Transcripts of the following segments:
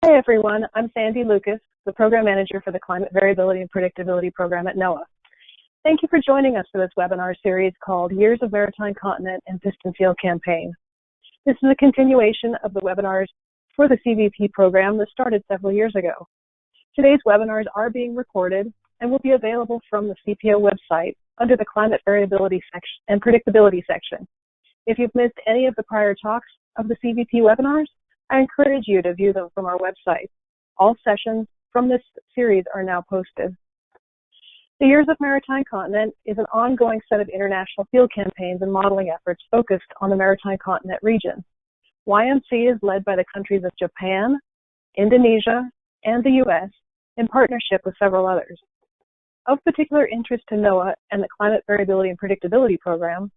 Hi everyone, I'm Sandy Lucas, the Program Manager for the Climate Variability and Predictability Program at NOAA. Thank you for joining us for this webinar series called Years of Maritime Continent and Piston Field Campaign. This is a continuation of the webinars for the CVP program that started several years ago. Today's webinars are being recorded and will be available from the CPO website under the Climate Variability section and Predictability section. If you've missed any of the prior talks of the CVP webinars, I encourage you to view them from our website. All sessions from this series are now posted. The Years of Maritime Continent is an ongoing set of international field campaigns and modeling efforts focused on the Maritime Continent region. YMC is led by the countries of Japan, Indonesia, and the US in partnership with several others. Of particular interest to NOAA and the Climate Variability and Predictability Program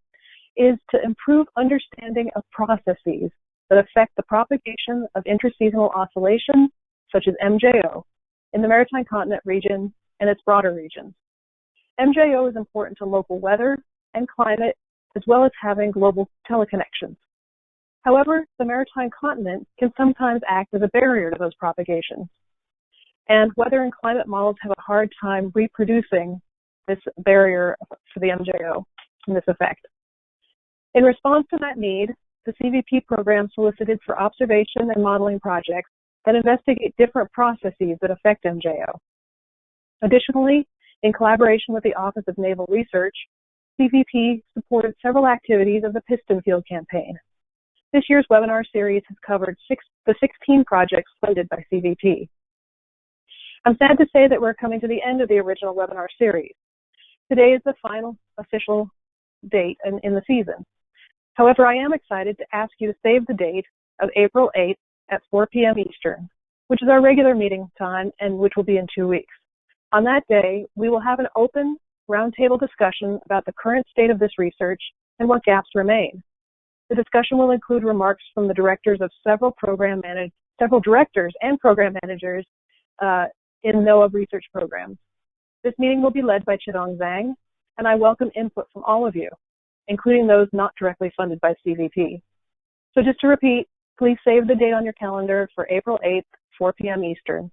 is to improve understanding of processes that affect the propagation of interseasonal oscillations, such as MJO, in the Maritime Continent region and its broader regions. MJO is important to local weather and climate, as well as having global teleconnections. However, the Maritime Continent can sometimes act as a barrier to those propagations, and weather and climate models have a hard time reproducing this barrier for the MJO and this effect. In response to that need, the CVP program solicited for observation and modeling projects that investigate different processes that affect MJO. Additionally, in collaboration with the Office of Naval Research, CVP supported several activities of the Piston Field Campaign. This year's webinar series has covered the 16 projects funded by CVP. I'm sad to say that we're coming to the end of the original webinar series. Today is the final official date in the season. However, I am excited to ask you to save the date of April 8th at 4 p.m. Eastern, which is our regular meeting time and which will be in 2 weeks. On that day, we will have an open roundtable discussion about the current state of this research and what gaps remain. The discussion will include remarks from the directors of several directors and program managers in NOAA research programs. This meeting will be led by Chidong Zhang, and I welcome input from all of you, including those not directly funded by CVP. So just to repeat, please save the date on your calendar for April 8th, 4 p.m. Eastern.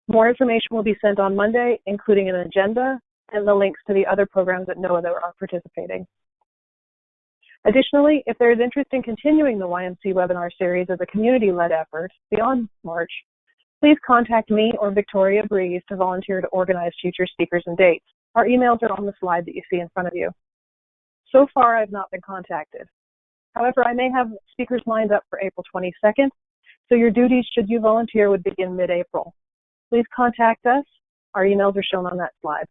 More information will be sent on Monday, including an agenda and the links to the other programs at NOAA that are participating. Additionally, if there is interest in continuing the YMC webinar series as a community-led effort beyond March, please contact me or Victoria Breeze to volunteer to organize future speakers and dates. Our emails are on the slide that you see in front of you. So far, I've not been contacted. However, I may have speakers lined up for April 22nd, so your duties, should you volunteer, would begin mid-April. Please contact us. Our emails are shown on that slide.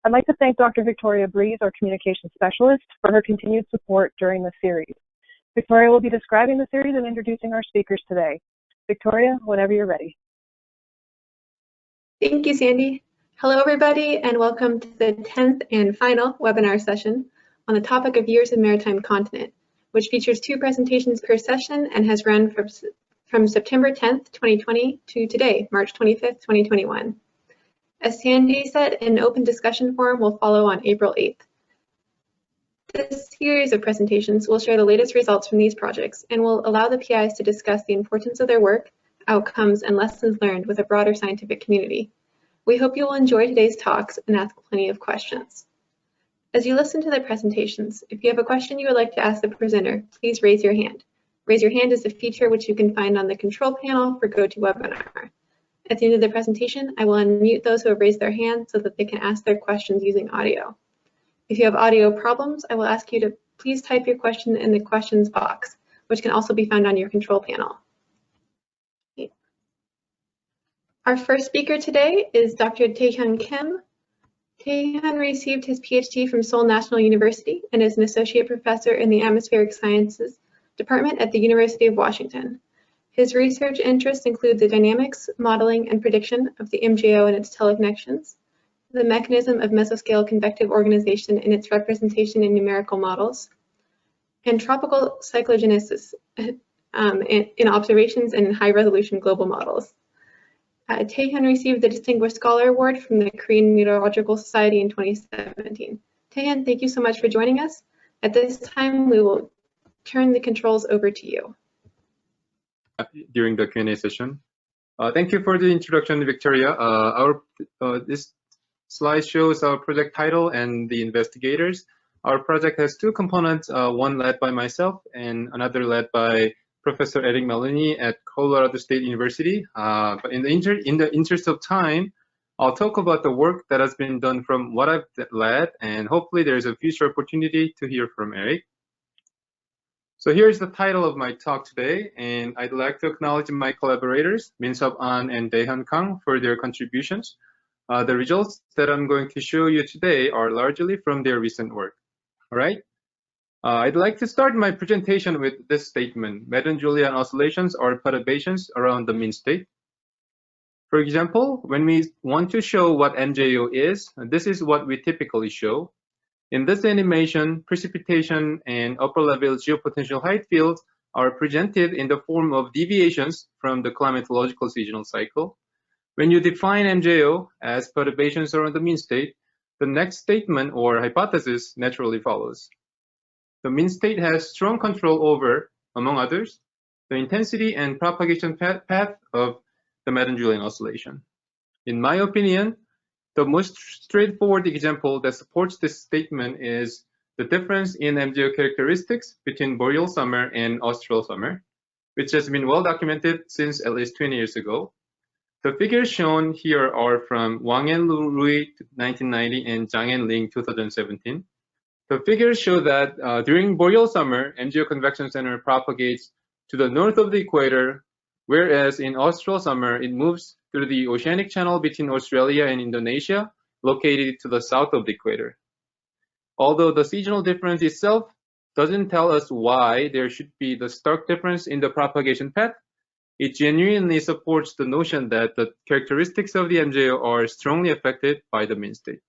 I'd like to thank Dr. Victoria Breeze, our communications specialist, for her continued support during the series. Victoria will be describing the series and introducing our speakers today. Victoria, whenever you're ready. Thank you, Sandy. Hello, everybody, and welcome to the 10th and final webinar session on the topic of Years of Maritime Continent, which features 2 presentations per session and has run from September 10th, 2020 to today, March 25th, 2021. As Sandy said, an open discussion forum will follow on April 8th. This series of presentations will share the latest results from these projects and will allow the PIs to discuss the importance of their work, outcomes, and lessons learned with a broader scientific community. We hope you will enjoy today's talks and ask plenty of questions. As you listen to the presentations, if you have a question you would like to ask the presenter, please raise your hand. Raise your hand is a feature which you can find on the control panel for GoToWebinar. At the end of the presentation, I will unmute those who have raised their hands so that they can ask their questions using audio. If you have audio problems, I will ask you to please type your question in the questions box, which can also be found on your control panel. Our first speaker today is Dr. Taehyun Kim. Taehyun received his PhD from Seoul National University and is an associate professor in the Atmospheric Sciences Department at the University of Washington. His research interests include the dynamics, modeling, and prediction of the MJO and its teleconnections, the mechanism of mesoscale convective organization and its representation in numerical models, and tropical cyclogenesis in observations and high-resolution global models. Taehyun received the Distinguished Scholar Award from the Korean Meteorological Society in 2017. Taehyun, thank you so much for joining us. At this time, we will turn the controls over to you. during the Q&A session. Thank you for the introduction, Victoria. This slide shows our project title and the investigators. Our project has two components, one led by myself and another led by Professor Eric Maloney at Colorado State University. But in the interest of time, I'll talk about the work that has been done from what I've led, and hopefully there's a future opportunity to hear from Eric. So here's the title of my talk today, and I'd like to acknowledge my collaborators, Min-Sup An and Daehyun Kang, for their contributions. The results that I'm going to show you today are largely from their recent work. All right? I'd like to start my presentation with this statement: Meridian oscillations are perturbations around the mean state. For example, when we want to show what MJO is, this is what we typically show. In this animation, precipitation and upper-level geopotential height fields are presented in the form of deviations from the climatological seasonal cycle. When you define MJO as perturbations around the mean state, the next statement or hypothesis naturally follows. The mean state has strong control over, among others, the intensity and propagation path of the Madden-Julian oscillation. In my opinion, the most straightforward example that supports this statement is the difference in MJO characteristics between boreal summer and austral summer, which has been well documented since at least 20 years ago. The figures shown here are from Wang and Lui 1990 and Zhang and Ling 2017. The figures show that during boreal summer, MJO convection center propagates to the north of the equator, whereas in austral summer, it moves through the oceanic channel between Australia and Indonesia, located to the south of the equator. Although the seasonal difference itself doesn't tell us why there should be the stark difference in the propagation path, it genuinely supports the notion that the characteristics of the MJO are strongly affected by the mean state.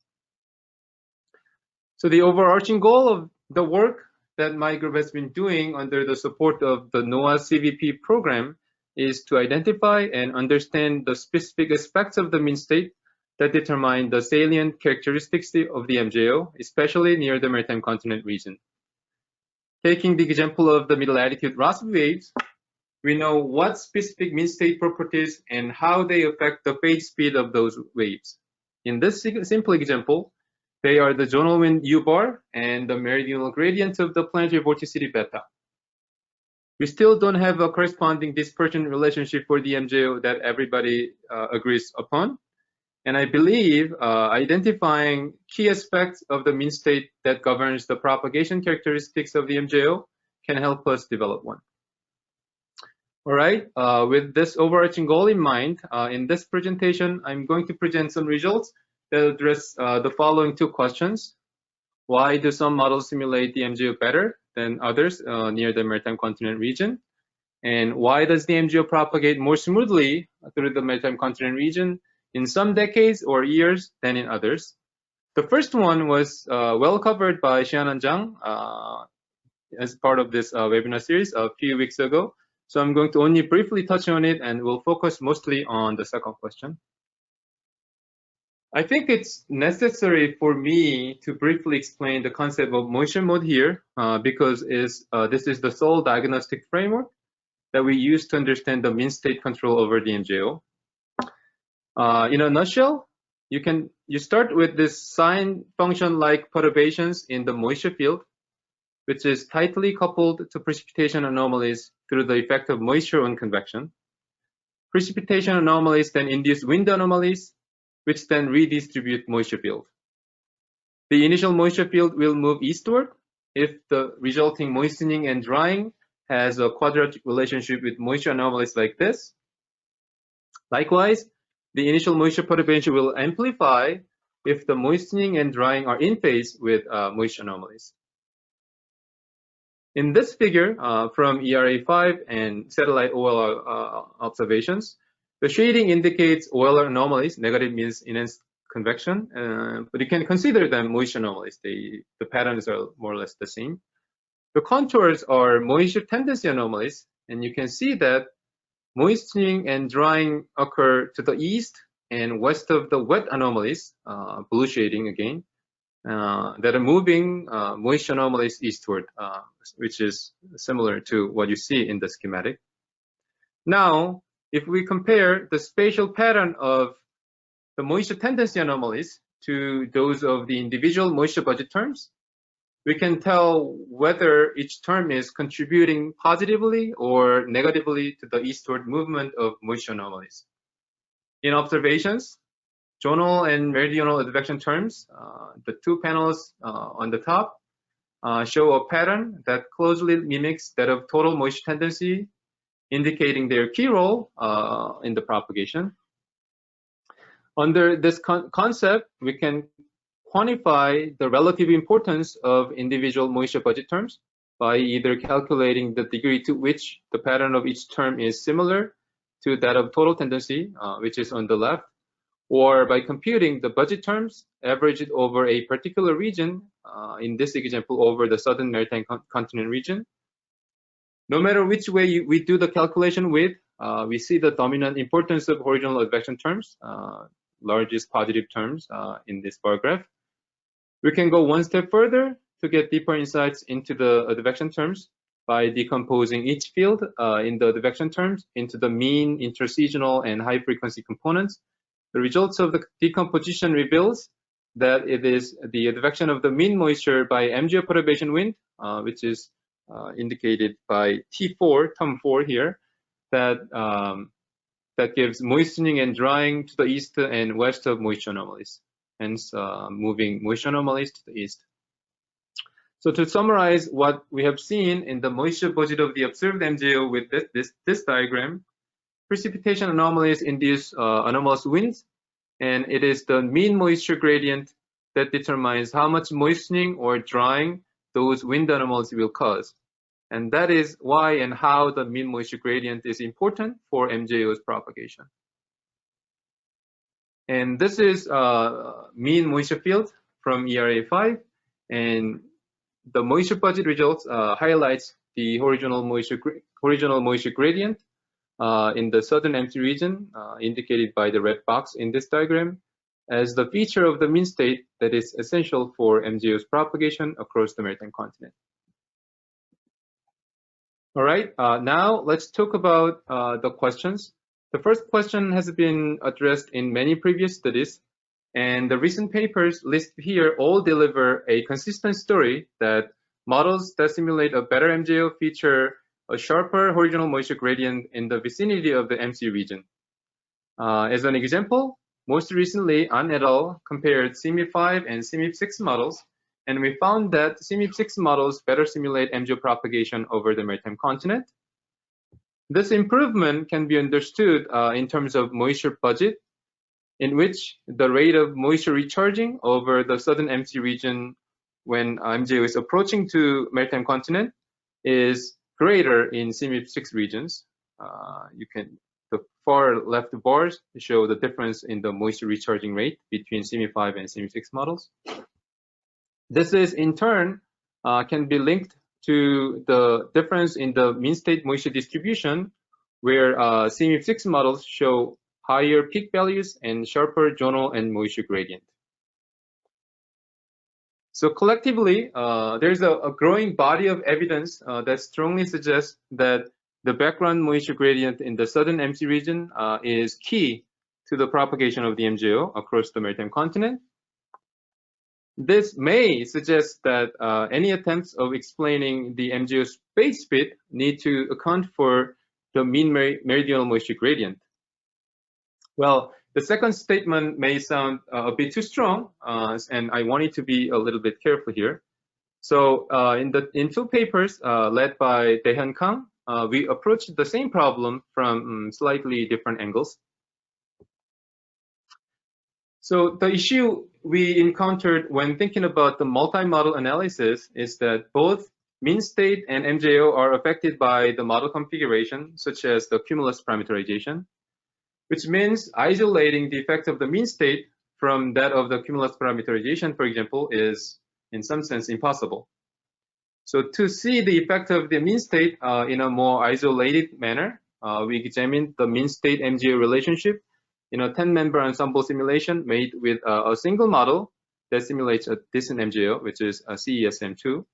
So the overarching goal of the work that my group has been doing under the support of the NOAA CVP program is to identify and understand the specific aspects of the mean state that determine the salient characteristics of the MJO, especially near the Maritime continent region. Taking the example of the middle latitude Rossby waves, we know what specific mean state properties and how they affect the phase speed of those waves. In this simple example, they are the zonal wind U-bar and the meridional gradient of the planetary vorticity beta. We still don't have a corresponding dispersion relationship for the MJO that everybody agrees upon. And I believe identifying key aspects of the mean state that governs the propagation characteristics of the MJO can help us develop one. All right, with this overarching goal in mind, in this presentation, I'm going to present some results that address the following two questions. Why do some models simulate the MJO better than others near the Maritime continent region? And why does the MJO propagate more smoothly through the Maritime continent region in some decades or years than in others? The first one was well covered by Xianan Zhang as part of this webinar series a few weeks ago. So I'm going to only briefly touch on it, and we'll focus mostly on the second question. I think it's necessary for me to briefly explain the concept of moisture mode here because this is the sole diagnostic framework that we use to understand the mean state control over the MJO. In a nutshell, you start with this sine function-like perturbations in the moisture field, which is tightly coupled to precipitation anomalies through the effect of moisture on convection. Precipitation anomalies then induce wind anomalies, which then redistribute moisture field. The initial moisture field will move eastward if the resulting moistening and drying has a quadratic relationship with moisture anomalies like this. Likewise, the initial moisture perturbation will amplify if the moistening and drying are in phase with moisture anomalies. In this figure from ERA5 and satellite OLR observations, the shading indicates OLR anomalies. Negative means enhanced convection, but you can consider them moisture anomalies. The patterns are more or less the same. The contours are moisture tendency anomalies, and you can see that moistening and drying occur to the east and west of the wet anomalies, blue shading again, that are moving moisture anomalies eastward, which is similar to what you see in the schematic. Now, if we compare the spatial pattern of the moisture tendency anomalies to those of the individual moisture budget terms, we can tell whether each term is contributing positively or negatively to the eastward movement of moisture anomalies. In observations, zonal and meridional advection terms, the two panels on the top show a pattern that closely mimics that of total moisture tendency, indicating their key role in the propagation. Under this concept, we can quantify the relative importance of individual moisture budget terms by either calculating the degree to which the pattern of each term is similar to that of total tendency, which is on the left, or by computing the budget terms averaged over a particular region, in this example over the southern maritime continent region. No matter which way we do the calculation with, we see the dominant importance of horizontal advection terms, largest positive terms in this bar graph. We can go one step further to get deeper insights into the advection terms by decomposing each field in the advection terms into the mean, interseasonal, and high frequency components. The results of the decomposition reveals that it is the advection of the mean moisture by MGO perturbation wind, which is indicated by T4, term 4 here, that gives moistening and drying to the east and west of moisture anomalies, hence moving moisture anomalies to the east. So to summarize what we have seen in the moisture budget of the observed MJO with this diagram, precipitation anomalies induce anomalous winds, and it is the mean moisture gradient that determines how much moistening or drying those wind anomalies will cause. And that is why and how the mean moisture gradient is important for MJO's propagation. And this is mean moisture field from ERA 5, and the moisture budget results highlights the horizontal moisture gradient in the southern empty region, indicated by the red box in this diagram, as the feature of the mean state that is essential for MJO's propagation across the maritime continent. All right, now let's talk about the questions. The first question has been addressed in many previous studies, and the recent papers listed here all deliver a consistent story that models that simulate a better MJO feature a sharper horizontal moisture gradient in the vicinity of the MC region. As an example, most recently, An et al. Compared CMIP5 and CMIP6 models, and we found that CMIP6 models better simulate MJO propagation over the maritime continent. This improvement can be understood in terms of moisture budget, in which the rate of moisture recharging over the southern MC region when MJO is approaching to maritime continent is greater in CMIP6 regions. The far left bars show the difference in the moisture recharging rate between CMIP5 and CMIP6 models. This is in turn can be linked to the difference in the mean state moisture distribution, where CMIP6 models show higher peak values and sharper zonal and moisture gradient. So collectively, there's a growing body of evidence that strongly suggests that the background moisture gradient in the southern MC region is key to the propagation of the MJO across the maritime continent. This may suggest that any attempts of explaining the MJO space fit need to account for the mean meridional moisture gradient. Well, the second statement may sound a bit too strong, and I wanted to be a little bit careful here. So in two papers led by Daehyun Kang, we approached the same problem from slightly different angles. So the issue we encountered when thinking about the multi-model analysis is that both mean state and MJO are affected by the model configuration, such as the cumulus parameterization, which means isolating the effect of the mean state from that of the cumulus parameterization, for example, is in some sense impossible. So to see the effect of the mean state in a more isolated manner, we examined the mean state MJO relationship in a 10-member ensemble simulation made with a single model that simulates a decent MJO, which is a CESM2.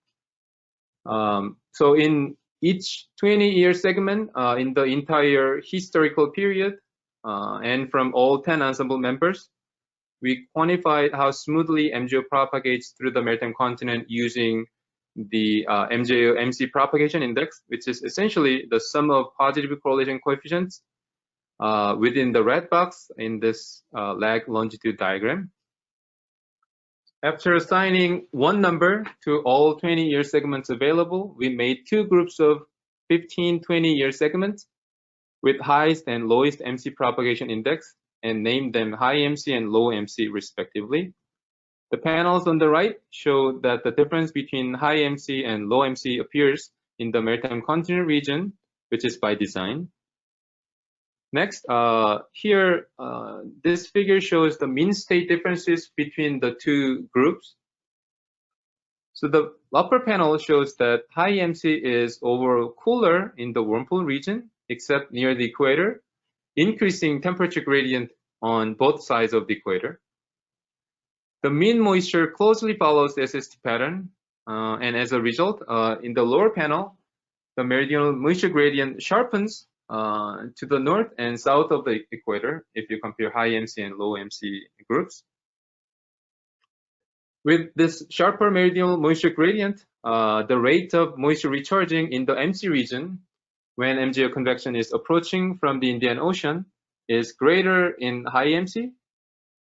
So in each 20-year segment in the entire historical period, and from all 10 ensemble members. We quantified how smoothly MJO propagates through the maritime continent using the MJO-MC propagation index, which is essentially the sum of positive correlation coefficients within the red box in this lag longitude diagram. After assigning one number to all 20-year segments available, we made two groups of 15 20-year segments with highest and lowest MC propagation index and named them high MC and low MC respectively. The panels on the right show that the difference between high MC and low MC appears in the maritime continent region, which is by design. Next, here, this figure shows the mean state differences between the two groups. So the upper panel shows that high MC is overall cooler in the wormhole region, except near the equator, increasing temperature gradient on both sides of the equator. The mean moisture closely follows the SST pattern, and as a result, in the lower panel, the meridional moisture gradient sharpens to the north and south of the equator if you compare high MC and low MC groups. With this sharper meridional moisture gradient, the rate of moisture recharging in the MC region when MJO convection is approaching from the Indian Ocean is greater in high MC,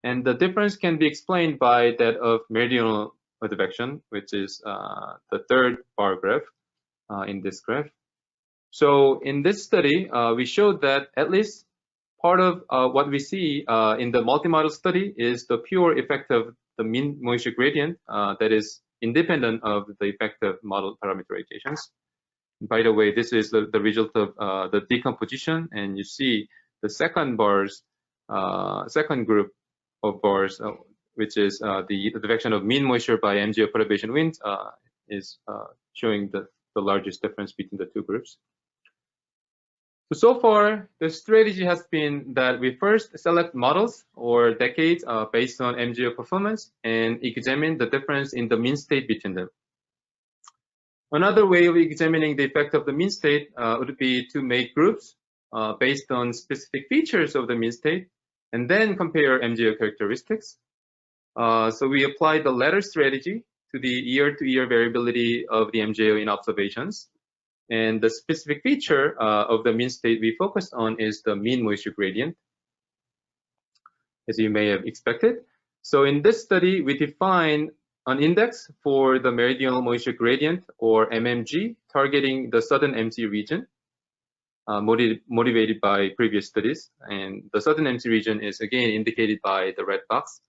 and the difference can be explained by that of meridional advection, which is the third bar graph in this graph. So in this study, we showed that at least part of what we see in the multimodal study is the pure effect of the mean moisture gradient that is independent of the effect of model parameterizations. By the way, this is the result of the decomposition, and you see the second bars, second group of bars, which is the advection of mean moisture by MJO perturbation winds, is showing the largest difference between the two groups. So far, the strategy has been that we first select models or decades based on MJO performance and examine the difference in the mean state between them. Another way of examining the effect of the mean state would be to make groups based on specific features of the mean state and then compare MJO characteristics. So we applied the latter strategy to the year-to-year variability of the MJO in observations. And the specific feature of the mean state we focused on is the mean moisture gradient, as you may have expected. So in this study, we define an index for the meridional moisture gradient, or MMG, targeting the southern MC region, motivated by previous studies. And the southern MC region is again indicated by the red box.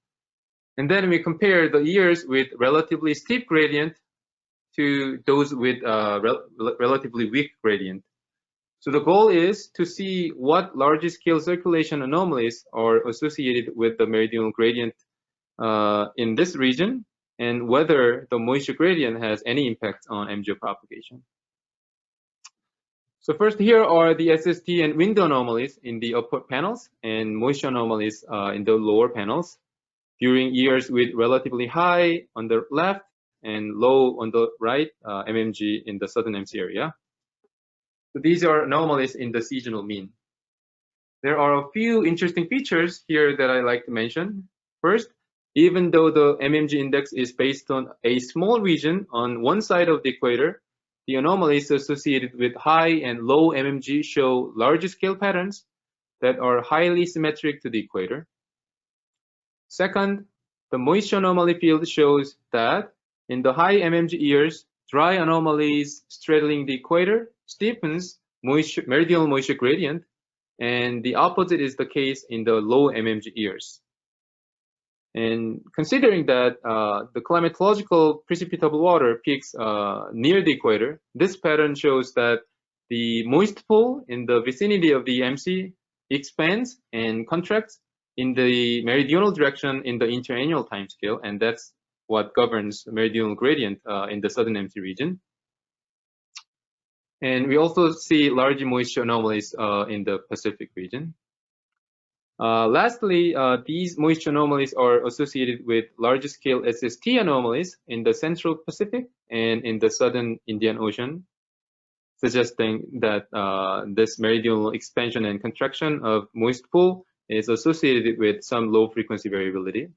And then we compare the years with relatively steep gradient to those with relatively weak gradient. So the goal is to see what large-scale circulation anomalies are associated with the meridional gradient in this region, and whether the moisture gradient has any impact on MJO propagation. So first, here are the SST and wind anomalies in the upper panels and moisture anomalies in the lower panels during years with relatively high on the left and low on the right MMG in the southern MC area. So these are anomalies in the seasonal mean. There are a few interesting features here that I like to mention. First, even though the MMG index is based on a small region on one side of the equator, the anomalies associated with high and low MMG show large scale patterns that are highly symmetric to the equator. Second, the moisture anomaly field shows that in the high MMG years, dry anomalies straddling the equator steepens meridional moisture gradient, and the opposite is the case in the low MMG years. And considering that the climatological precipitable water peaks near the equator, this pattern shows that the moist pool in the vicinity of the MC expands and contracts in the meridional direction in the interannual timescale, and that's what governs meridional gradient in the southern MC region. And we also see large moisture anomalies in the Pacific region. Lastly, these moisture anomalies are associated with large-scale SST anomalies in the central Pacific and in the southern Indian Ocean. suggesting that this meridional expansion and contraction of moist pool is associated with some low frequency variability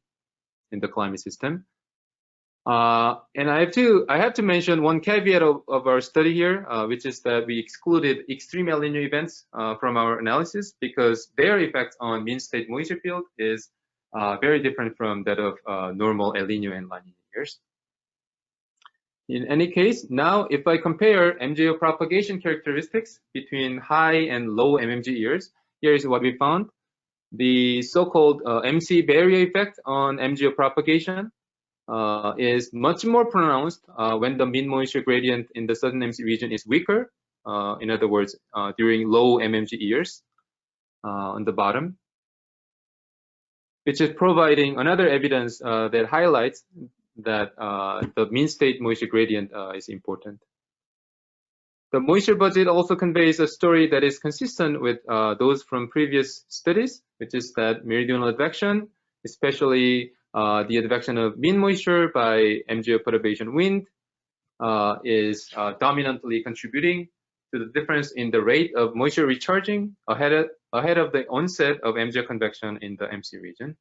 in the climate system. And I have to mention one caveat of our study here, which is that we excluded extreme El Nino events from our analysis because their effect on mean state moisture field is very different from that of normal El Nino and La Nina years. In any case, now if I compare MJO propagation characteristics between high and low MMG years, here is what we found. The so-called MC barrier effect on MJO propagation is much more pronounced when the mean moisture gradient in the southern MC region is weaker. In other words, during low MMG years on the bottom, which is providing another evidence that highlights that the mean state moisture gradient is important. The moisture budget also conveys a story that is consistent with those from previous studies, which is that meridional advection, especially the advection of mean moisture by MJO perturbation wind, is dominantly contributing to the difference in the rate of moisture recharging ahead of the onset of MJO convection in the MC region.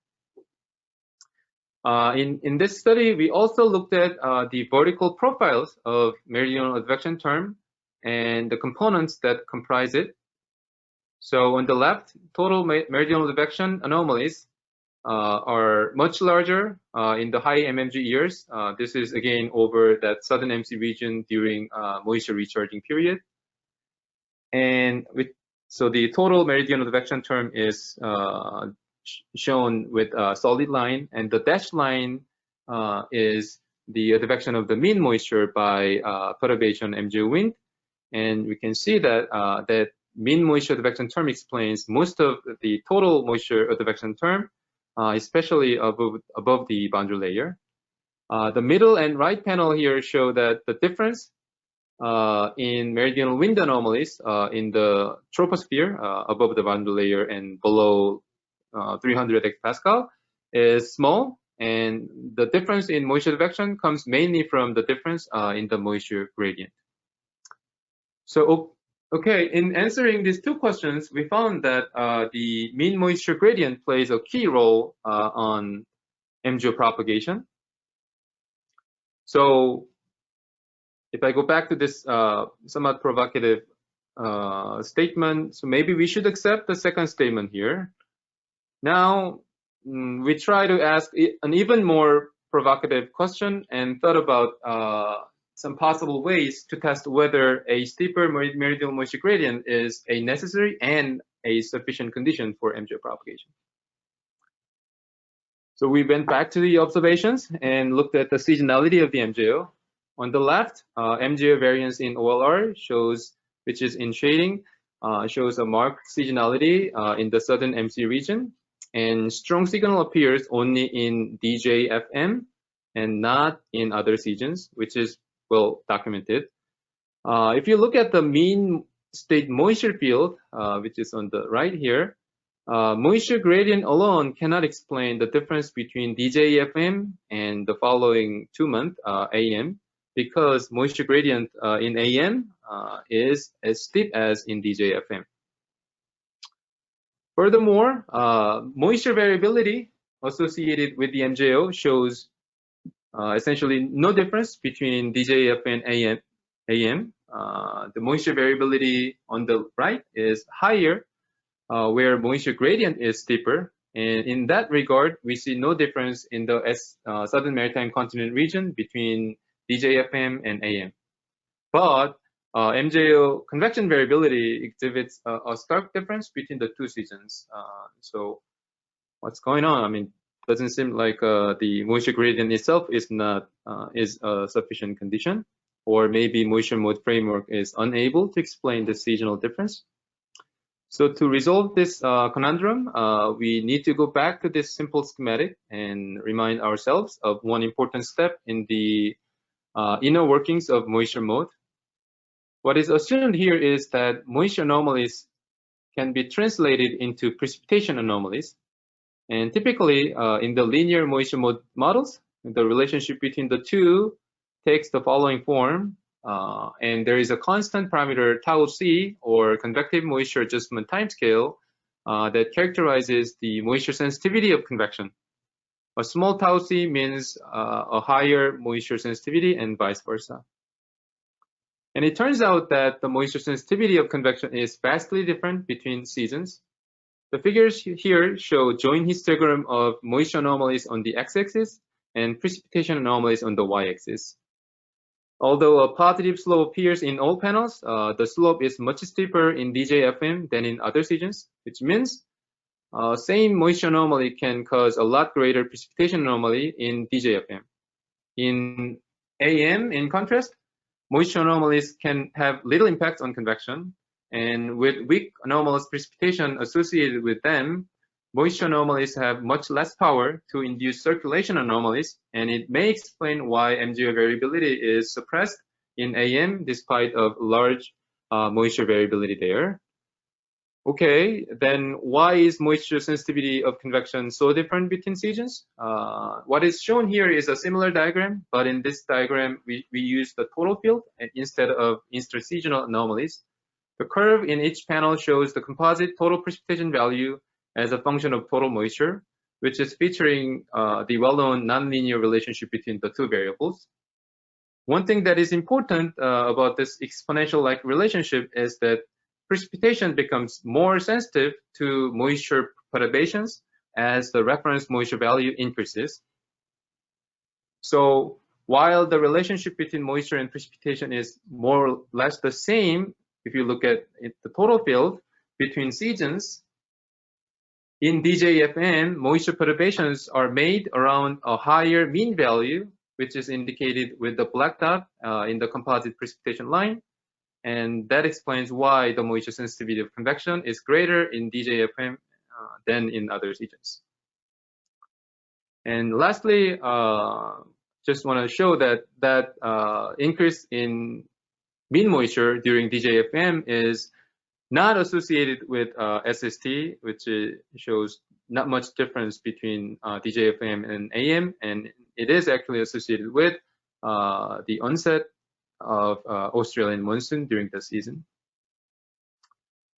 In this study, we also looked at the vertical profiles of meridional advection term and the components that comprise it. So on the left, total meridional advection anomalies are much larger in the high MMG years. This is again over that southern MC region during moisture recharging period. And so the total meridional advection term is shown with a solid line, and the dashed line is the advection of the mean moisture by perturbation MJO wind. And we can see that that mean moisture advection term explains most of the total moisture advection term, especially above the boundary layer. The middle and right panel here show that the difference in meridional wind anomalies in the troposphere above the boundary layer and below 300 hectopascal is small, and the difference in moisture advection comes mainly from the difference in the moisture gradient. So, okay, in answering these two questions, we found that the mean moisture gradient plays a key role on MJO propagation. So, if I go back to this somewhat provocative statement, so maybe we should accept the second statement here. Now, we try to ask an even more provocative question and thought about some possible ways to test whether a steeper meridional moisture gradient is a necessary and a sufficient condition for MJO propagation. So we went back to the observations and looked at the seasonality of the MJO. On the left, MJO variance in OLR shows, which is in shading, shows a marked seasonality in the southern MC region, and strong signal appears only in DJFM and not in other regions, which is well documented. If you look at the mean state moisture field, which is on the right here, moisture gradient alone cannot explain the difference between DJFM and the following 2 month AM, because moisture gradient in AM is as steep as in DJFM. Furthermore, moisture variability associated with the MJO shows essentially no difference between DJF and AM. The moisture variability on the right is higher, where moisture gradient is steeper. And in that regard, we see no difference in the southern maritime continent region between DJFM and AM. But MJO convection variability exhibits a stark difference between the two seasons. So what's going on? I mean, doesn't seem like the moisture gradient itself is not is a sufficient condition, or maybe moisture mode framework is unable to explain the seasonal difference. So to resolve this conundrum, we need to go back to this simple schematic and remind ourselves of one important step in the inner workings of moisture mode. What is assumed here is that moisture anomalies can be translated into precipitation anomalies. And typically, in the linear moisture mode models, the relationship between the two takes the following form. And there is a constant parameter tau c, or convective moisture adjustment timescale, that characterizes the moisture sensitivity of convection. A small tau c means a higher moisture sensitivity, and vice versa. And it turns out that the moisture sensitivity of convection is vastly different between seasons. The figures here show joint histogram of moisture anomalies on the x-axis and precipitation anomalies on the y-axis. Although a positive slope appears in all panels, the slope is much steeper in DJFM than in other seasons, which means same moisture anomaly can cause a lot greater precipitation anomaly in DJFM. In AM, in contrast, moisture anomalies can have little impact on convection, and with weak anomalous precipitation associated with them, moisture anomalies have much less power to induce circulation anomalies, and it may explain why MGO variability is suppressed in AM despite of large moisture variability there. Okay, then why is moisture sensitivity of convection so different between seasons? What is shown here is a similar diagram, but in this diagram, we use the total field instead of interseasonal anomalies. The curve in each panel shows the composite total precipitation value as a function of total moisture, which is featuring the well-known nonlinear relationship between the two variables. One thing that is important about this exponential-like relationship is that precipitation becomes more sensitive to moisture perturbations as the reference moisture value increases. So while the relationship between moisture and precipitation is more or less the same, if you look at the total field between seasons, in DJFM, moisture perturbations are made around a higher mean value, which is indicated with the black dot in the composite precipitation line. And that explains why the moisture sensitivity of convection is greater in DJFM than in other regions. And lastly, just want to show that increase in mean moisture during DJFM is not associated with SST, which shows not much difference between DJFM and AM, and it is actually associated with the onset of Australian monsoon during the season.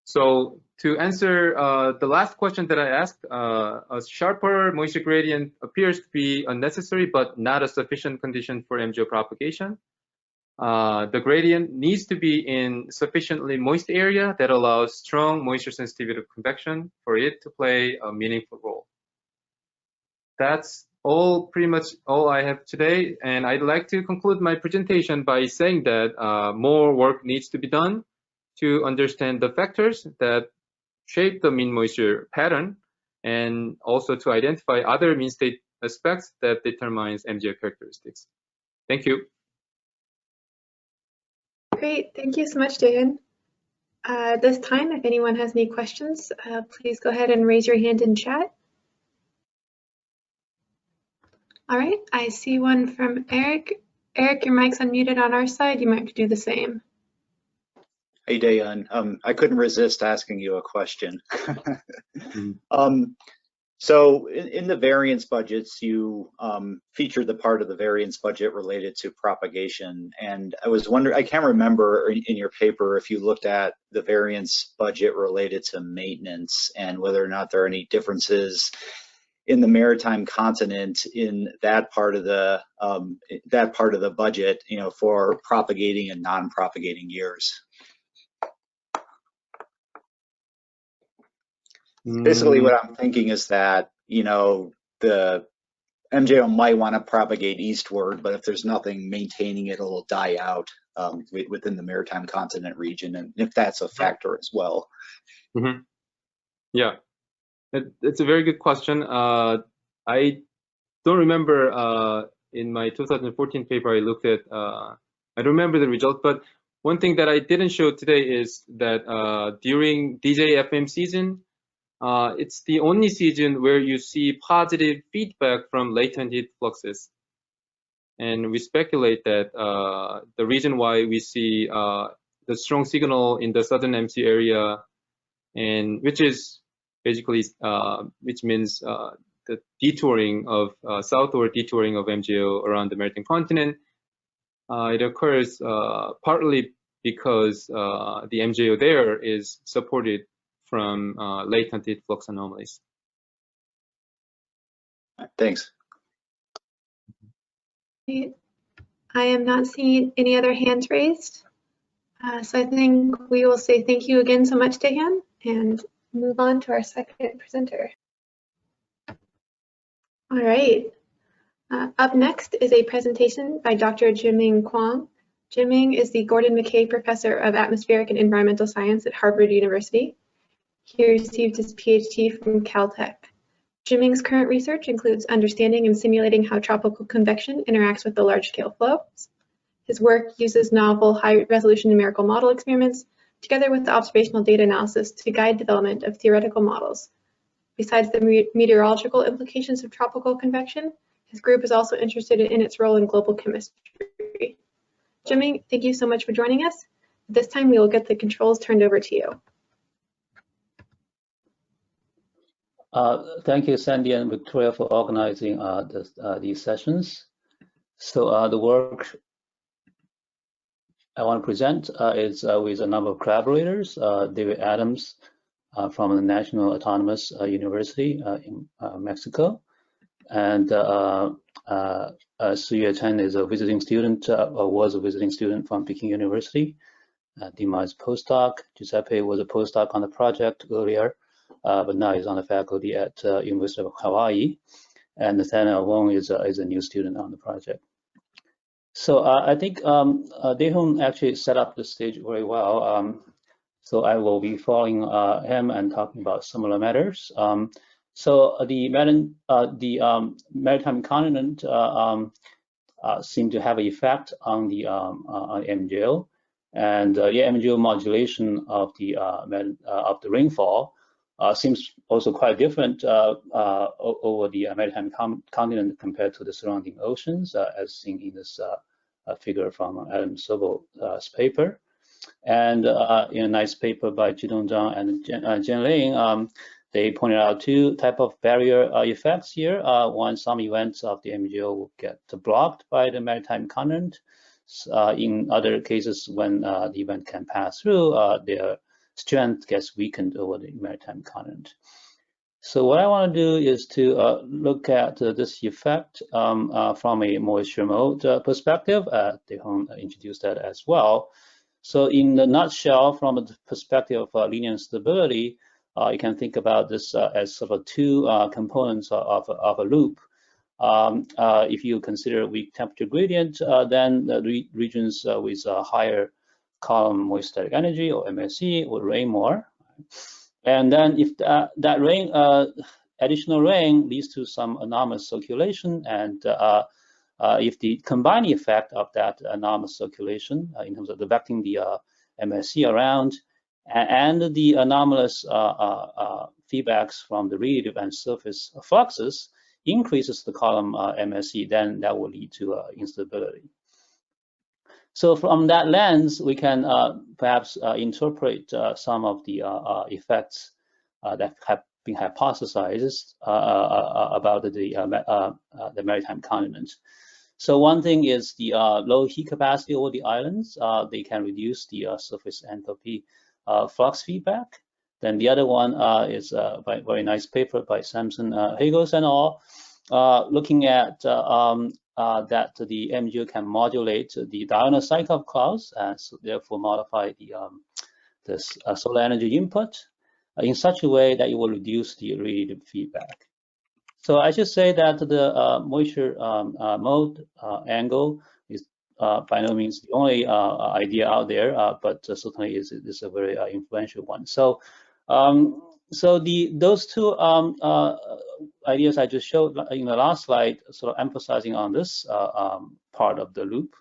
So to answer the last question that I asked, a sharper moisture gradient appears to be unnecessary but not a sufficient condition for MGO propagation. The gradient needs to be in sufficiently moist area that allows strong moisture sensitivity of convection for it to play a meaningful role. That's pretty much all I have today, and I'd like to conclude my presentation by saying that more work needs to be done to understand the factors that shape the mean moisture pattern, and also to identify other mean state aspects that determines MGO characteristics. Thank you. Great, thank you so much, Jaehyun. At this time, if anyone has any questions, please go ahead and raise your hand in chat. All right, I see one from Eric. Eric, your mic's unmuted on our side. You might have to do the same. Hey, Daehyun. I couldn't resist asking you a question. So in the variance budgets, you featured the part of the variance budget related to propagation. And I was wondering, I can't remember in your paper if you looked at the variance budget related to maintenance and whether or not there are any differences in the maritime continent in that part of the budget, you know, for propagating and non-propagating years. Basically, what I'm thinking is that, you know, the MJO might want to propagate eastward, but if there's nothing maintaining it, it'll die out within the maritime continent region, and if that's a factor as well. Mm-hmm. Yeah, it's a very good question. I don't remember in my 2014 paper I looked at, I don't remember the result, but one thing that I didn't show today is that during DJFM season, it's the only season where you see positive feedback from latent heat fluxes. And we speculate that the reason why we see the strong signal in the southern MC area, and which is basically, which means the detouring of southward detouring of MGO around the American continent, It occurs partly because the MJO there is supported from latent heat flux anomalies. Thanks. I am not seeing any other hands raised. So I think we will say thank you again so much to him and move on to our second presenter. All right. Up next is a presentation by Dr. Jiming Kwang. Jiming is the Gordon McKay Professor of Atmospheric and Environmental Science at Harvard University. He received his PhD from Caltech. Jiming's current research includes understanding and simulating how tropical convection interacts with the large-scale flows. His work uses novel high-resolution numerical model experiments together with the observational data analysis to guide development of theoretical models. Besides the meteorological implications of tropical convection, his group is also interested in its role in global chemistry. Jiming, thank you so much for joining us. At this time, we will get the controls turned over to you. Thank you, Sandy and Victoria, for organizing these sessions. So the work I want to present is with a number of collaborators, David Adams from the National Autonomous University in Mexico, and Suyue Chen is a visiting student, or was a visiting student from Peking University. Dima is postdoc. Giuseppe was a postdoc on the project earlier, but now he's on the faculty at University of Hawaii. And Nathaniel Wong is a new student on the project. So I think Dehong actually set up the stage very well. So I will be following him and talking about similar matters. So the maritime continent seem to have an effect on the MJO, and the MJO modulation of the rainfall seems also quite different over the maritime continent compared to the surrounding oceans, as seen in this figure from Adam Sobel's paper. And in a nice paper by Jidong Zhang and Jen Ling, they pointed out two types of barrier effects here. One, some events of the MJO will get blocked by the maritime continent. In other cases, when the event can pass through, their strength gets weakened over the maritime continent. So what I want to do is to look at this effect from a moisture mode perspective. Dehong introduced that as well. So in a nutshell, from the perspective of linear stability, you can think about this as sort of two components of a loop. If you consider weak temperature gradient, then the regions with higher column moist static energy, or MSE, will rain more. And then if that rain, additional rain leads to some anomalous circulation, and if the combined effect of that anomalous circulation in terms of diverting the MSE around and the anomalous feedbacks from the radiative and surface fluxes increases the column MSE, then that will lead to instability. So from that lens, we can perhaps interpret some of the effects that have been hypothesized about the maritime continent. So one thing is the low heat capacity over the islands. They can reduce the surface enthalpy flux feedback. Then the other one is a very nice paper by Samson, Hagels and all, looking at that the MJO can modulate the diurnal cycle of clouds, and so therefore modify the solar energy input in such a way that it will reduce the radiative feedback. So I should say that the moisture mode angle is by no means the only idea out there, but certainly is a very influential one. So those two ideas I just showed in the last slide, sort of emphasizing on this part of the loop,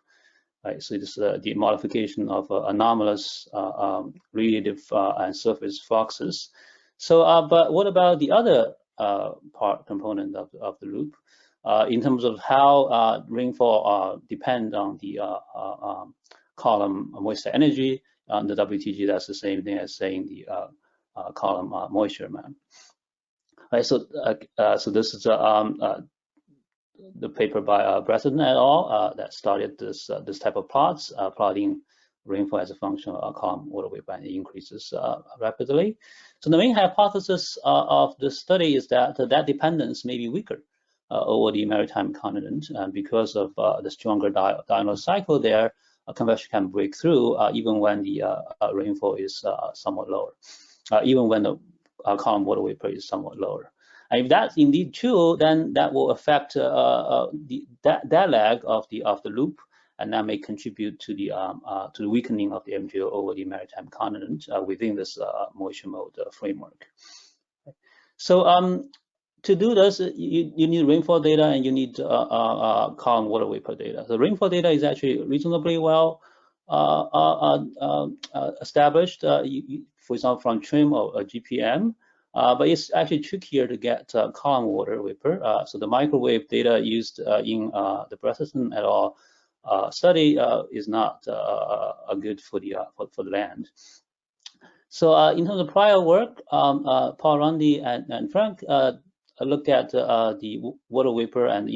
right? So this the modification of anomalous radiative and surface fluxes. So, but what about the other component of the loop in terms of how rainfall depend on the column moisture energy on the WTG? That's the same thing as saying the column moisture amount. Right, so so this is the paper by Bresson et al. That started this type of plots, plotting rainfall as a function of column water vapor, and it increases rapidly. So the main hypothesis of the study is that that dependence may be weaker over the maritime continent because of the stronger diurnal cycle there. Convection can break through even when the rainfall is somewhat lower, even when the column water vapor is somewhat lower. And if that's indeed true, then that will affect that lag of the loop, and that may contribute to the weakening of the MJO over the maritime continent within this moisture mode framework. So to do this, you need rainfall data and you need column water vapor data. The rainfall data is actually reasonably well established, for example, from TRIM or GPM. But it's actually trickier to get column water vapor. So the microwave data used in the Bresson et al. Study is not good for the land. So in terms of prior work, Paul Rundy and Frank looked at the water vapor and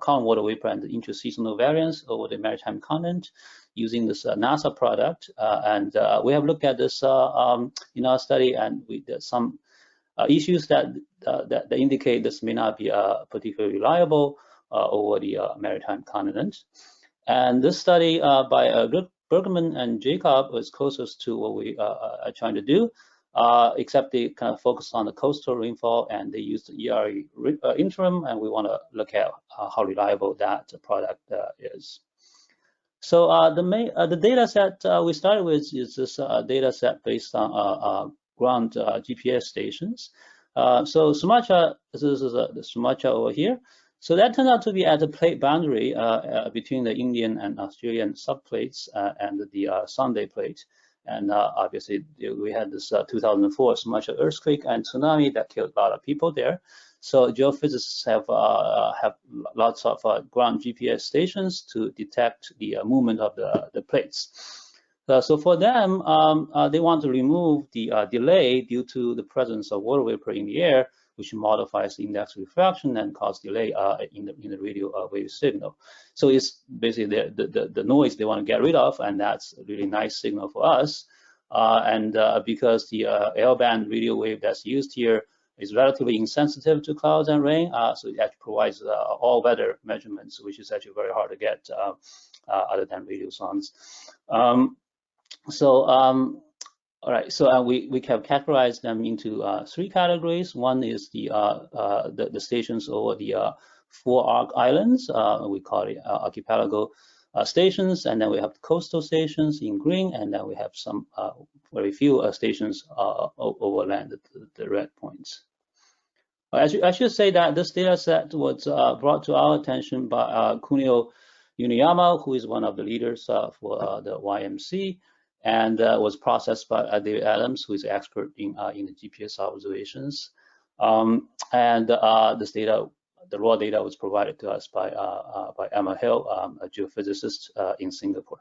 column water vapor and the interseasonal variance over the maritime continent using this NASA product. And we have looked at this in our study, and we did some issues that indicate this may not be particularly reliable over the maritime continent. And this study by Bergman and Jacob was closest to what we are trying to do, except they kind of focused on the coastal rainfall and they used the ERE interim, and we want to look at how reliable that product is. So the data set we started with is this data set based on ground GPS stations. So Sumatra, this is the Sumatra over here. So that turned out to be at the plate boundary between the Indian and Australian subplates and the Sunday plate. And obviously we had this 2004 Sumatra earthquake and tsunami that killed a lot of people there. So geophysicists have lots of ground GPS stations to detect the movement of the plates. So for them, they want to remove the delay due to the presence of water vapor in the air, which modifies the index refraction and cause delay in the radio wave signal. So it's basically the noise they want to get rid of, and that's a really nice signal for us. And because the L-band radio wave that's used here is relatively insensitive to clouds and rain, so it actually provides all weather measurements, which is actually very hard to get other than radio songs. All right, so we have categorized them into three categories. One is the stations over the 4 arc islands. We call it archipelago stations, and then we have the coastal stations in green, and then we have some very few stations over land, the red points. I should say that this data set was brought to our attention by Kunio Yuniyama, who is one of the leaders for the YMC, and was processed by David Adams, who is an expert in the GPS observations. This data, the raw data, was provided to us by Emma Hill, a geophysicist in Singapore.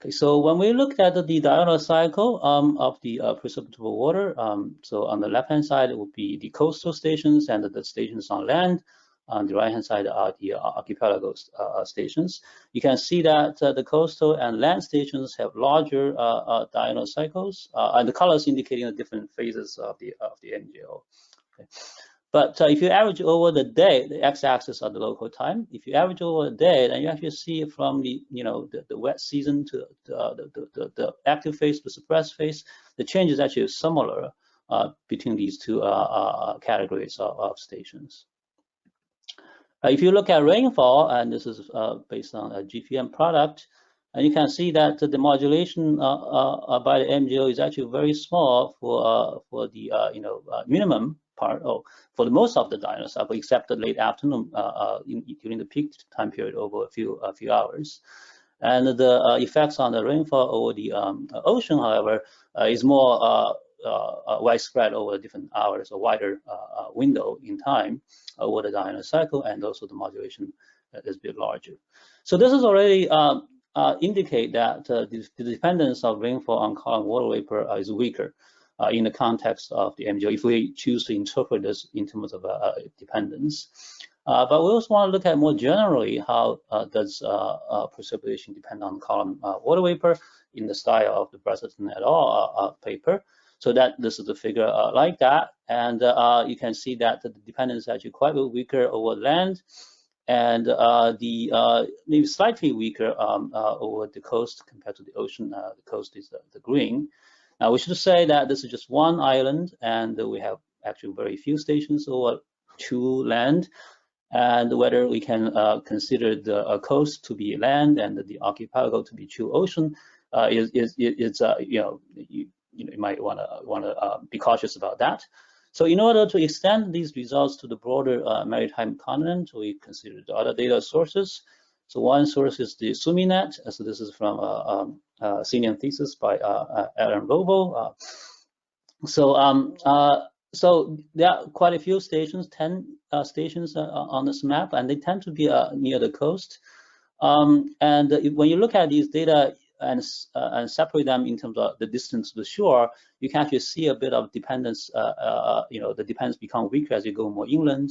Okay, so when we looked at the diurnal cycle of the precipitable water, so on the left-hand side it would be the coastal stations and the stations on land. On the right-hand side are the archipelago stations. You can see that the coastal and land stations have larger diurnal cycles, and the colors indicating the different phases of the MJO. Okay. But if you average over the day, the x-axis of the local time, if you average over the day, then you actually see from the wet season to the active phase to suppressed phase, the change is actually similar between these two categories of stations. If you look at rainfall, and this is based on a GPM product, and you can see that the modulation by the MJO is actually very small for the minimum part, for the most of the diurnal cycle, except the late afternoon during the peak time period over a few hours. And the effects on the rainfall over the ocean, however, is more widespread over different hours, a wider window in time over the diurnal cycle, and also the modulation is a bit larger. So this is already indicate that the dependence of rainfall on column water vapor is weaker in the context of the MJO, if we choose to interpret this in terms of dependence. But we also want to look at more generally how does precipitation depend on column water vapor in the style of the Bresson et al. Paper. So that this is a figure like that, and you can see that the dependence is actually quite a bit weaker over land, and maybe slightly weaker over the coast compared to the ocean. The coast is the green. Now we should say that this is just one island, and we have actually very few stations over to land, and whether we can consider the coast to be land and the archipelago to be true ocean you might want to be cautious about that. So in order to extend these results to the broader maritime continent, we considered other data sources. So one source is the SUMINet. So this is from a senior thesis by Alan Robo. So there are quite a few stations, 10 stations on this map, and they tend to be near the coast. And when you look at these data and separate them in terms of the distance to the shore, you can actually see a bit of dependence. The dependence becomes weaker as you go more inland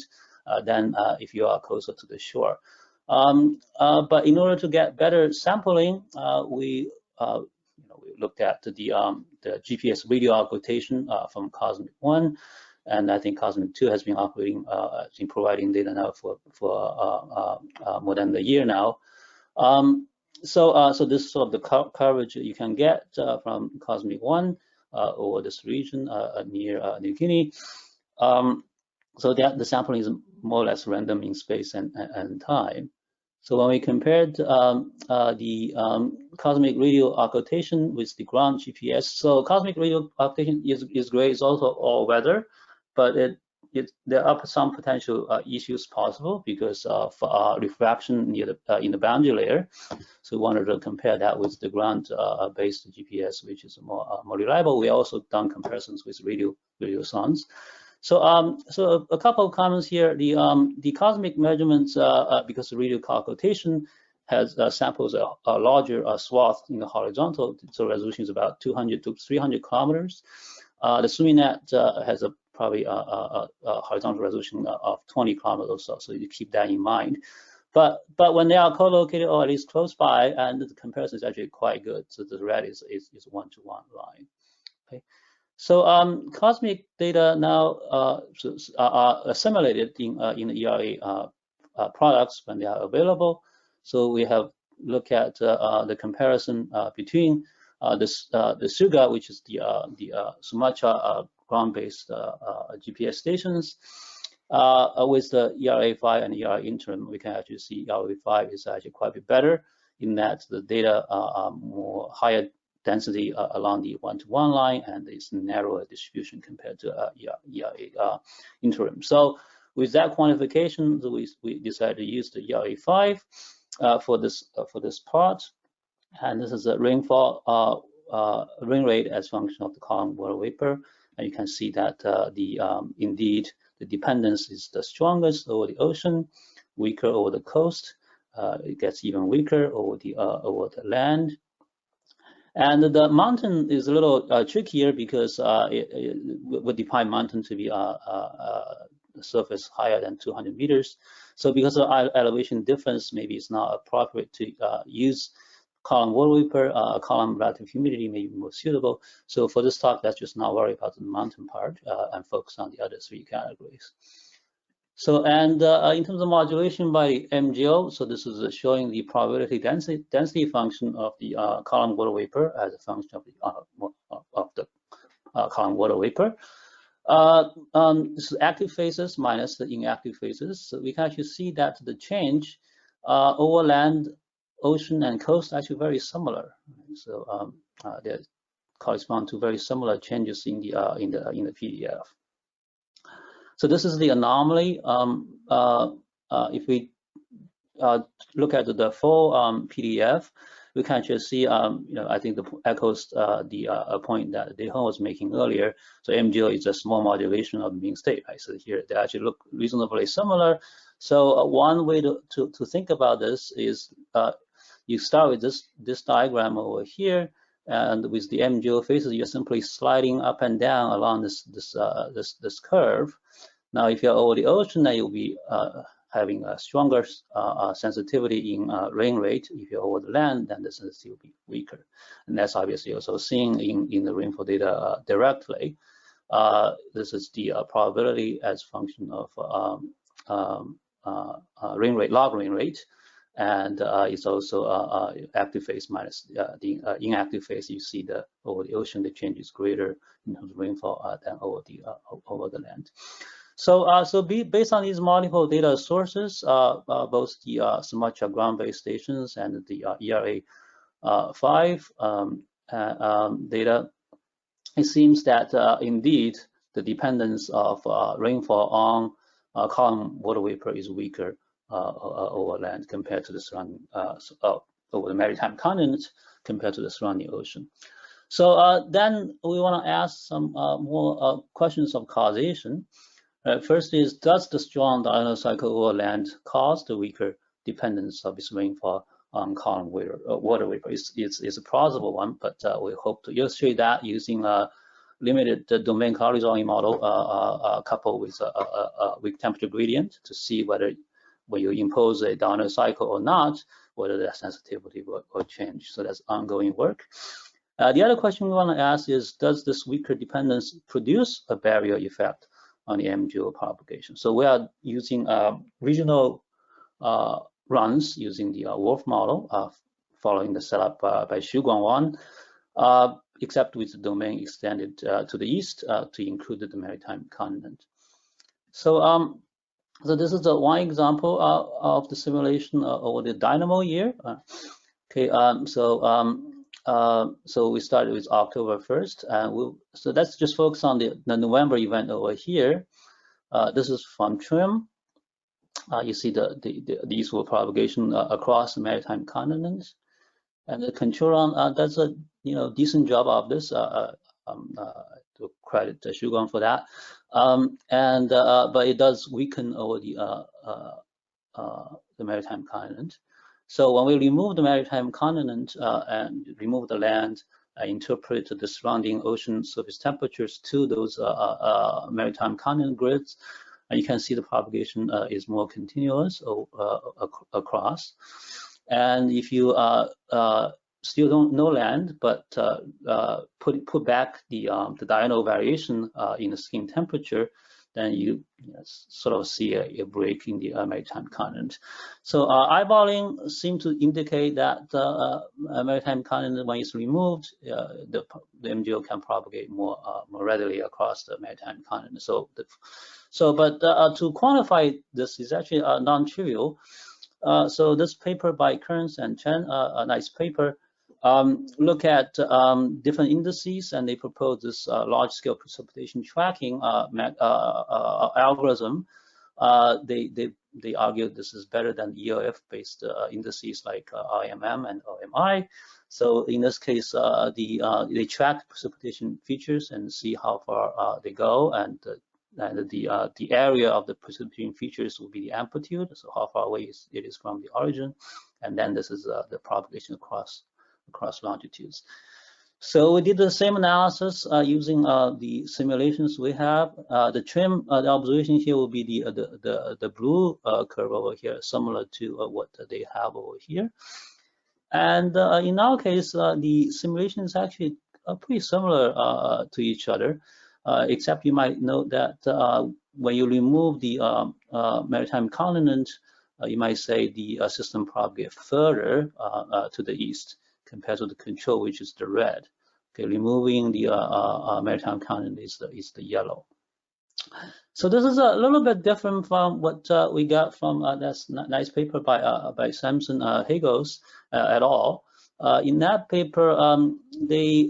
than if you are closer to the shore. But in order to get better sampling, we looked at the GPS radio occultation from Cosmic 1, and I think Cosmic 2 has been providing data now for more than a year now. So this is sort of the coverage you can get from Cosmic 1 over this region near New Guinea. So that the sampling is more or less random in space and time. So when we compared the cosmic radio occultation with the ground GPS, so cosmic radio occultation is great. It's also all weather, but there are some potential issues possible because of refraction near in the boundary layer. So we wanted to compare that with the ground-based GPS, which is more reliable. We also done comparisons with radio sondes. So a couple of comments here. The cosmic measurements, because the radio occultation has samples a larger swath in the horizontal, so resolution is about 200 to 300 kilometers. The SUMINet has probably a horizontal resolution of 20 kilometers or so, so you keep that in mind. But when they are co-located or at least close by, and the comparison is actually quite good. So the red is one-to-one line. Okay. So cosmic data now are assimilated in the ERA products when they are available. So we have looked at the comparison between the Suga, which is the Sumatra ground-based GPS stations, with the ERA5 and ERA interim. We can actually see ERA5 is actually quite a bit better in that the data are more higher density along the one-to-one line, and it's narrower distribution compared to ERA interim. So with that quantification, we decided to use the ERA5 for this part, and this is a rainfall rain rate as function of the column water vapor, and you can see that indeed the dependence is the strongest over the ocean, weaker over the coast. It gets even weaker over the land. And the mountain is a little trickier because it would define mountain to be a surface higher than 200 meters. So because of elevation difference, maybe it's not appropriate to use column water vapor. Column relative humidity may be more suitable. So for this talk, let's just not worry about the mountain part and focus on the other three categories. So, and in terms of modulation by MGO, so this is showing the probability density function of the column water vapor as a function of the column water vapor. This is active phases minus the inactive phases. So we can actually see that the change over land, ocean, and coast are actually very similar. So they correspond to very similar changes in the PDF. So this is the anomaly. If we look at the full PDF, we can actually see, I think the echoes the point that Dehon was making earlier. So MGO is a small modulation of the mean state, right? So here they actually look reasonably similar. So one way to think about this is you start with this diagram over here, and with the MGO phases, you're simply sliding up and down along this curve. Now, if you're over the ocean, then you'll be having a stronger sensitivity in rain rate. If you're over the land, then the sensitivity will be weaker. And that's obviously also seen in the rainfall data directly. This is the probability as function of rain rate, log rain rate. And it's also active phase minus the inactive phase. You see over the ocean, the change is greater in terms of rainfall than over the land. So based on these multiple data sources, both the Sumatra ground-based stations and the ERA5 data, it seems that indeed the dependence of rainfall on column water vapor is weaker over land compared to the surrounding over the maritime continent compared to the surrounding ocean. So then we want to ask some more questions of causation. First is, does the strong diurnal cycle over land cause the weaker dependence of its rainfall on column water vapor? It's a plausible one, but we hope to illustrate that using a limited domain cloud resolving model coupled with a weak temperature gradient to see whether when you impose a diurnal cycle or not, whether the sensitivity will change. So that's ongoing work. The other question we want to ask is, does this weaker dependence produce a barrier effect on the MGO propagation? So we are using regional runs using the WRF model, following the setup by Xu Guangwan, except with the domain extended to the east to include the maritime continent. So, so this is one example of the simulation over the dynamo year. Okay, so we started with October 1st, and so let's just focus on the November event over here. This is from TRIM. You see the eastward propagation across the maritime continent, and the control on does a decent job of this. To credit Xu Guang for that, but it does weaken over the maritime continent. So when we remove the maritime continent and remove the land, interpret the surrounding ocean surface temperatures to those maritime continent grids, you can see the propagation is more continuous across. And if you still don't know land, but put back the diurnal variation in the skin temperature, then you sort of see a break in the maritime continent. So eyeballing seems to indicate that the maritime continent, when it's removed, the MGO can propagate more readily across the maritime continent. But to quantify this is actually non-trivial. So this paper by Kearns and Chen, a nice paper, look at different indices, and they propose this large-scale precipitation tracking algorithm. They argue this is better than ELF-based indices like IMM and OMI. So in this case, they track precipitation features and see how far they go, and the area of the precipitation features will be the amplitude, so how far away it is from the origin, and then this is the propagation across longitudes. So we did the same analysis using the simulations we have. The TRIM, the observation here will be the blue curve over here, similar to what they have over here. And in our case, the simulation is actually pretty similar to each other, except you might note that when you remove the maritime continent, you might say the system propagates further to the east compared to the control, which is the red. Okay, removing the maritime continent is the yellow. So this is a little bit different from what we got from that nice paper by Samson Hagos et al. In that paper, they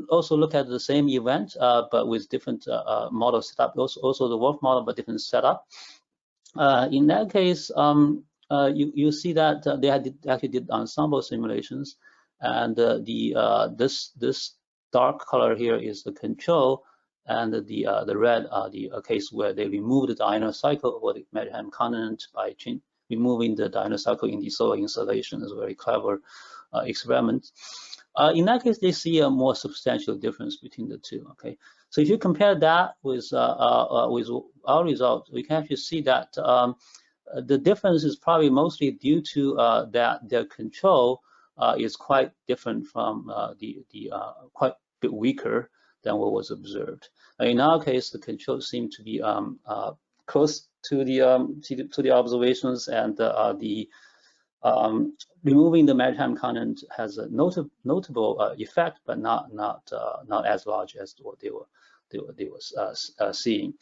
also look at the same event, but with different model setup. Also the WRF model, but different setup. In that case, you see that they actually did ensemble simulations. And this dark color here is the control, and the red are the case where they remove the diurnal cycle over the maritime continent by removing the diurnal cycle in the solar insolation. Is a very clever experiment. In that case, they see a more substantial difference between the two. Okay, so if you compare that with our results, we can actually see that the difference is probably mostly due to that their control is quite different from quite a bit weaker than what was observed. In our case, the control seemed to be close to the observations, and removing the maritime continent has a notable effect, but not as large as what they were seeing.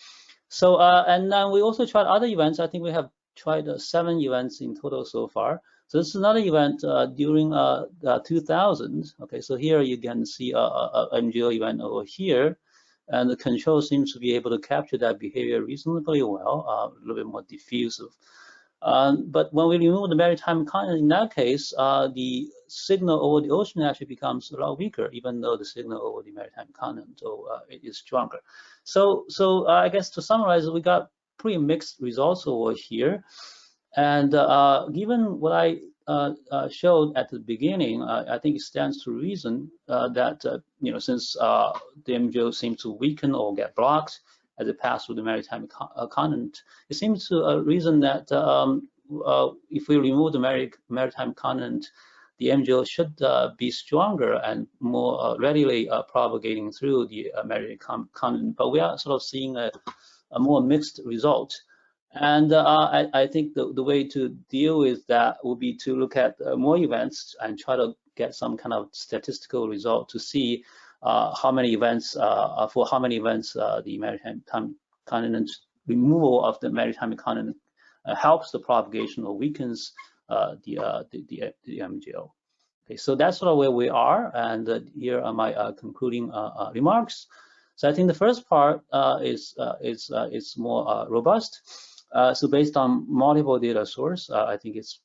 So and then we also tried other events. I think we have tried 7 events in total so far. So this is another event during 2000. Okay, so here you can see a MGO event over here, and the control seems to be able to capture that behavior reasonably well, a little bit more diffusive. But when we remove the maritime continent, in that case, the signal over the ocean actually becomes a lot weaker, even though the signal over the maritime continent is stronger. So I guess to summarize, we got pretty mixed results over here. And given what I showed at the beginning, I think it stands to reason that since the MGO seems to weaken or get blocked as it passes through the maritime continent, it seems to reason that if we remove the maritime continent, the MGO should be stronger and more readily propagating through the maritime continent. But we are sort of seeing a more mixed result. And I think the way to deal with that would be to look at more events and try to get some kind of statistical result to see how many events the maritime continent removal of the maritime continent helps the propagation or weakens the MGO. Okay, so that's sort of where we are, and here are my concluding remarks. So I think the first part is more robust. So based on multiple data source, I think it's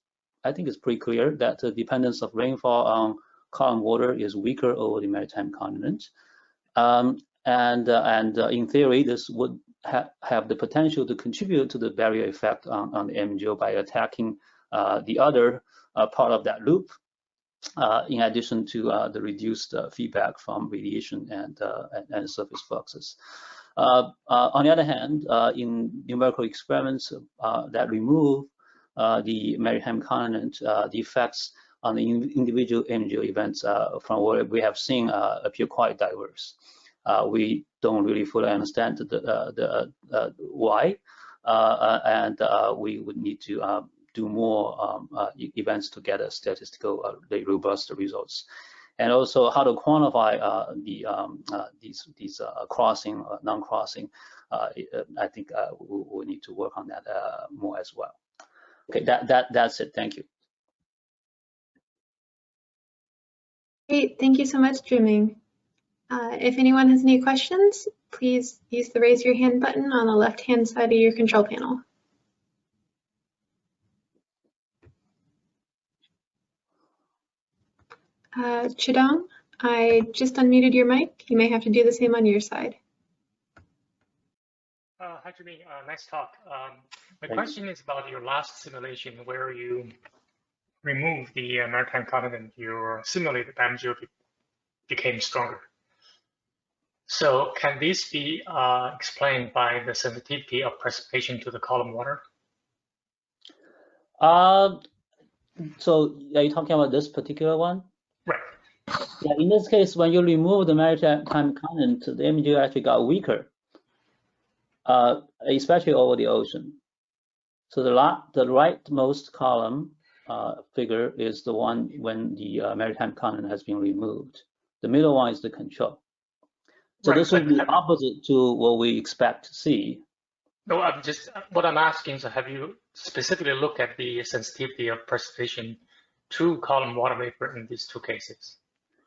pretty clear that the dependence of rainfall on column water is weaker over the maritime continent, and in theory, this would have the potential to contribute to the barrier effect on the MGO by attacking the other part of that loop, in addition to the reduced feedback from radiation and surface fluxes. On the other hand, in numerical experiments that remove the maritime continent, the effects on the individual MGO events from what we have seen appear quite diverse. We don't really fully understand why, and we would need to do more events to get a statistical robust results, and also how to quantify these crossing or non-crossing. I think we need to work on that more as well. Okay, that's it. Thank you. Great, thank you so much, Jiming. If anyone has any questions, please use the raise your hand button on the left-hand side of your control panel. Chidong, I just unmuted your mic. You may have to do the same on your side. Hi, Jimmy. Nice talk. My question is about your last simulation where you removed the maritime continent. Your simulated MGO became stronger. So can this be explained by the sensitivity of precipitation to the column water? So are you talking about this particular one? Right. Yeah, in this case, when you remove the maritime continent, the MGO actually got weaker, especially over the ocean. So the rightmost column figure is the one when the maritime continent has been removed. The middle one is the control. So right, this would be opposite to what we expect to see. No, what I'm asking is, have you specifically looked at the sensitivity of precipitation to column water vapor in these two cases?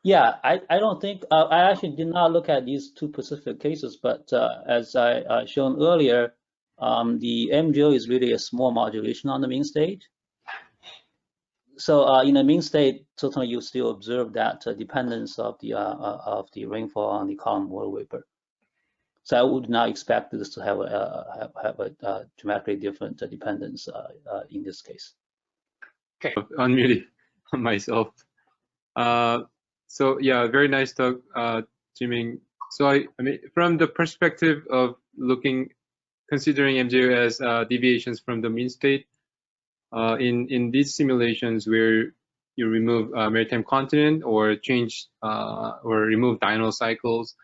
Yeah, I don't think, I actually did not look at these two specific cases, but as I shown earlier, the MGO is really a small modulation on the mean state. So in the mean state, certainly you still observe that dependence of the rainfall on the column water vapor. So I would not expect this to have a dramatically different dependence in this case. Okay, unmuted myself. So yeah, very nice talk, Jiming. So I mean, from the perspective of considering MGO as deviations from the mean state, in these simulations where you remove maritime continent or change or remove diurnal cycles,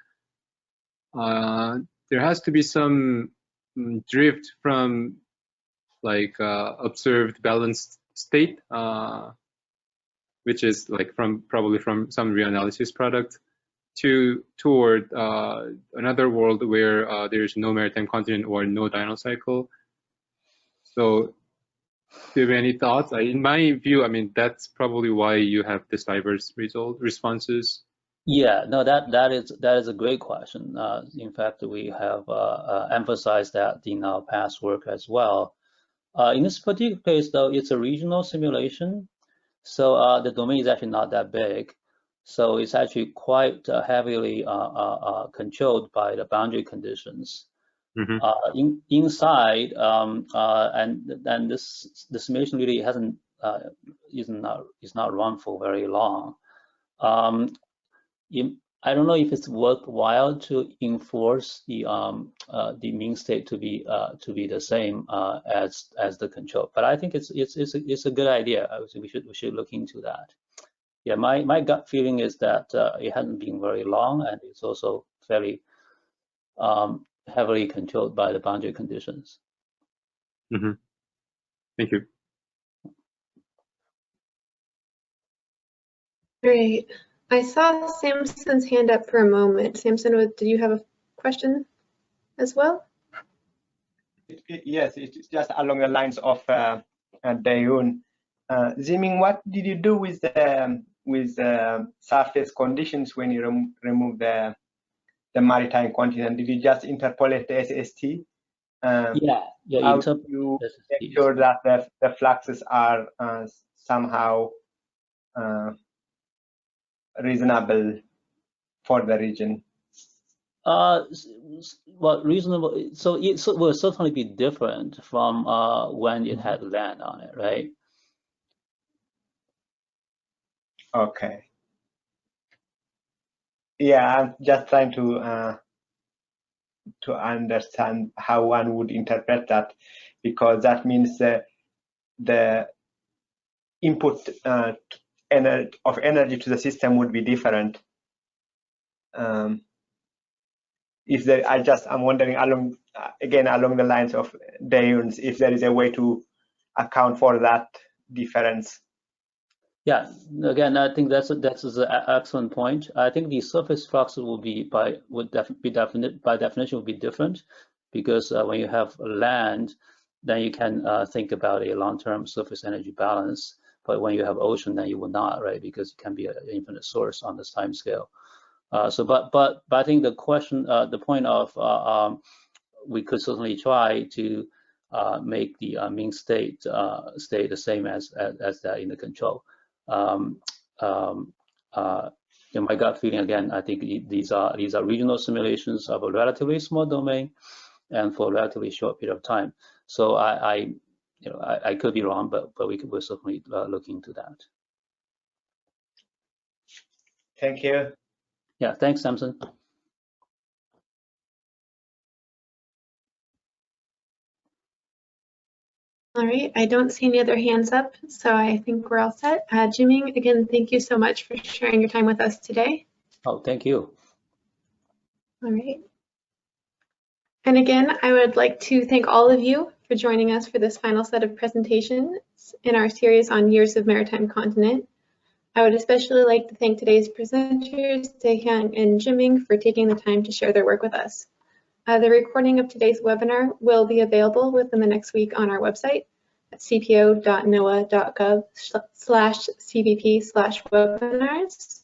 there has to be some drift from like observed balanced state, which is like probably from some reanalysis product, toward another world where there's no maritime continent or no diurnal cycle. So do you have any thoughts? In my view, I mean, that's probably why you have this diverse responses. Yeah, no, that is a great question. In fact, we have emphasized that in our past work as well. In this particular case, though, it's a regional simulation, so the domain is actually not that big. So it's actually quite heavily controlled by the boundary conditions. Mm-hmm. Inside, and this simulation really hasn't is not run for very long. I don't know if it's worthwhile to enforce the mean state to be the same as the control, but I think it's a good idea. We should look into that. Yeah, my gut feeling is that it hasn't been very long, and it's also fairly heavily controlled by the boundary conditions. Mm-hmm. Thank you. Great. I saw Samson's hand up for a moment. Samson, did you have a question as well? Yes, it's just along the lines of Daeun. Ziming, what did you do with surface conditions when you remove the maritime continent? Did you just interpolate the SST? Yeah. How do you make sure that the fluxes are somehow reasonable for the region? Well, reasonable. So it will certainly be different from when it had land on it, right? Okay. Yeah, I'm just trying to understand how one would interpret that, because that means the input of energy to the system would be different. I'm wondering along the lines of Daeun's, if there is a way to account for that difference. Yeah, again, I think that's an excellent point. I think the surface flux will be by definition will be different, because when you have land, then you can think about a long-term surface energy balance. But when you have ocean, then you will not, right? Because it can be an infinite source on this time scale. But I think the question, the point of we could certainly try to make the mean state stay the same as that in the control. In my gut feeling, again, I think these are regional simulations of a relatively small domain and for a relatively short period of time. So I could be wrong, but we're certainly looking into that. Thank you. Yeah, thanks, Samson. All right, I don't see any other hands up, so I think we're all set. Jiming, again, thank you so much for sharing your time with us today. Oh, thank you. All right. And again, I would like to thank all of you for joining us for this final set of presentations in our series on Years of Maritime Continent. I would especially like to thank today's presenters, Daehyun and Jiming, for taking the time to share their work with us. The recording of today's webinar will be available within the next week on our website at cpo.noaa.gov/cvp/webinars.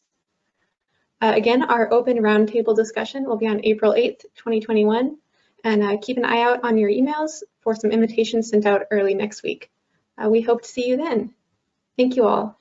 Again, our open roundtable discussion will be on April 8th, 2021, and keep an eye out on your emails for some invitations sent out early next week. We hope to see you then. Thank you all.